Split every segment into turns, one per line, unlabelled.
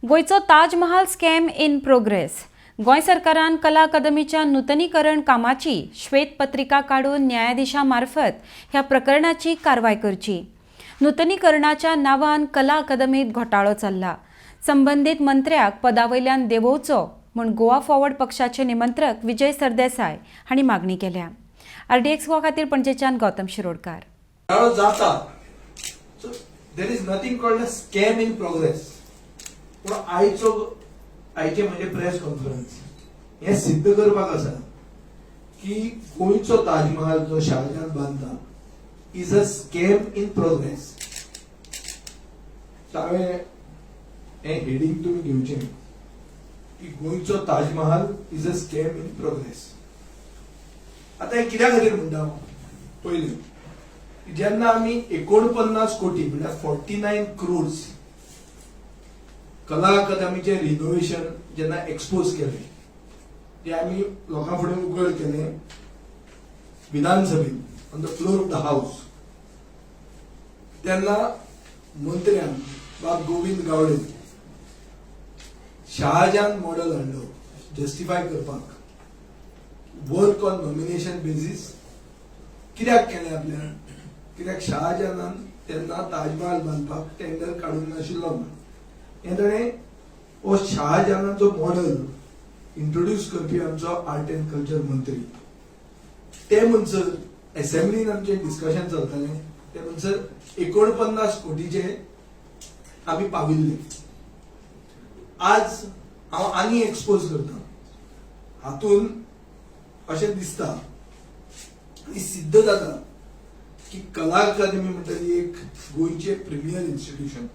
गोयचो Taj Mahal scam in progress. Goa सरकारान कला अकादमीच्या नूतनीकरण कामाची श्वेतपत्रिका काढून न्यायाधीशा मार्फत ह्या प्रकरणाची कारवाय करची. नूतनीकरणाच्या नावान कला अकादमीत घोटाळो चल्ला. संबंधित मंत्र्याक पदावयल्यान देंवोवचो म्हूण गोवा फॉरवर्ड पक्षाचे निमंत्रक विजय सरदेसाय हांणी मागणी केल्या. RDX गोवा खातीर पणजेच्यान Gautam Shirodkar.
There is nothing called a scam in progress. पण आयचे म्हणजे प्रेस कॉन्फरन्स हे सिद्ध करपाक आसा की गोंयचो ताजमहाल जो शाहजहान बांदता is a scam in progress. हांवें हे हेडिंग तुम्ही घेवचें की गोंयचो Taj Mahal is a scam in progress. आता हे कित्या खातीर म्हणटा हांव? पयलीं जेन्ना आमी 49 कोटी म्हणजे 49 crores कला अकादमीचे रिनोव्हेशन जेन्ना एक्सपोज केले ते आमी लोकां फुडें उघड केले विधानसभेत on the floor of the house. तेन्ना मंत्र्यान बाब गोविंद गावडे शाहजहान मॉडेल हाडलो जस्टिफाय करपाक. वर्क ऑन नॉमिनेशन बेसिस कित्याक केलें आपल्यान? कित्याक शाहजहानान तेन्ना ताजमहाल बांदपाक टेंडर काडूंक नाशिल्लो म्हणून. हे ताणें हो शाहजहानाचो मॉडेल इंट्रोड्यूस करपी आमचो आर्ट एंड कल्चर मंत्री ते म्हणसर असेंब्लीन आमचे डिस्कशन चलतालें ते म्हणसर 49 कोटीचे आमी पाविल्ले. आज हांव आनी एक्सपोज करता. हातून अशें दिसता आनी सिद्ध जाता की कला अकादमी म्हणटली एक गोंयचे प्रिमियर इन्स्टिट्यूशन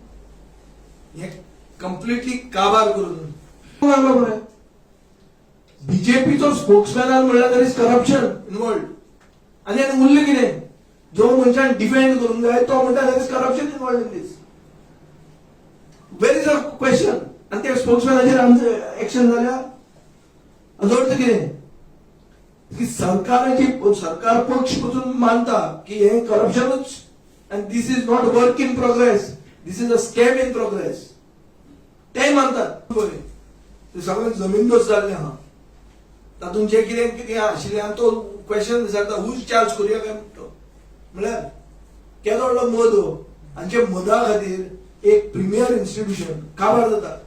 हे कंप्लिटली काबार करून लागलो. बरें बीजेपीचो स्पोक्समॅनान म्हणल्यार देर इज करप्शन इनवॉल्ड आनी उरलें कितें? जो मनशान डिफेंड करूंक जाय तो म्हणटा there is corruption involved in this. Where is a question आनी त्या स्पोक्समॅनाचेर आमचें एक्शन जाल्या हाजो अर्थ कितें? की सरकार पक्ष पसून मानता की हे करप्शनच and this is not work in progress, this is a scam in progress ते मानतात. ते सगळें जमीनदोस्त जाल्ले आहा. तातूंत जे कितें कितें आशिल्लें आनी तो क्वेश्चन विचारता हूज चार्ज करूया काय म्हणटा. म्हळ्यार केदो व्हडलो मद हो आनी जे मदा खातीर एक प्रिमियर इन्स्टिट्यूशन काबार जाता.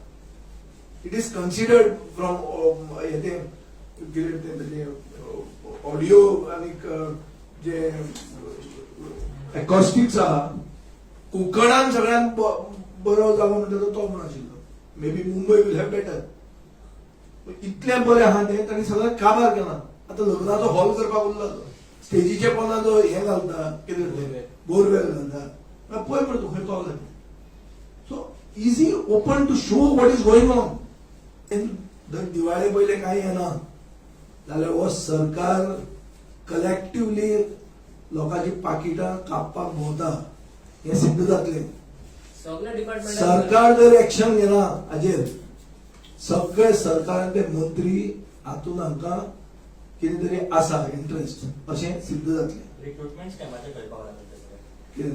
It is considered from audio आनी जे एकॉस्टिक्स आहा कोकणान सगळ्यात बरो जागो म्हणटा तो म्हण आशिल्लो. May be Mumbai will have better. इतलें बरें आहा तें तांणी सगळें काबार केला. आतां लग्नाचो हॉल करपाक उरला स्टेजीचे पोंदा जो हे घालता कितें बोरवेल घालता पळय म्हणटा तूं खंय पावला. So is he open to show what is going on. जर दिवाळे पयलें कांय येना जाल्यार हो सरकार कलेक्टिवली लोकांची पाकिटां कापपाक भोंवता हे सिद्ध जातलें. सरकार जर एक्शन घेना हाजेर सगळे सरकारांचे मंत्री हातून हांकां कितें तरी आसा इंटरेस्ट अशें सिद्ध जातलें.
रिक्रुटमेंट स्कॅमाचें कळपाक लागलें.
कितें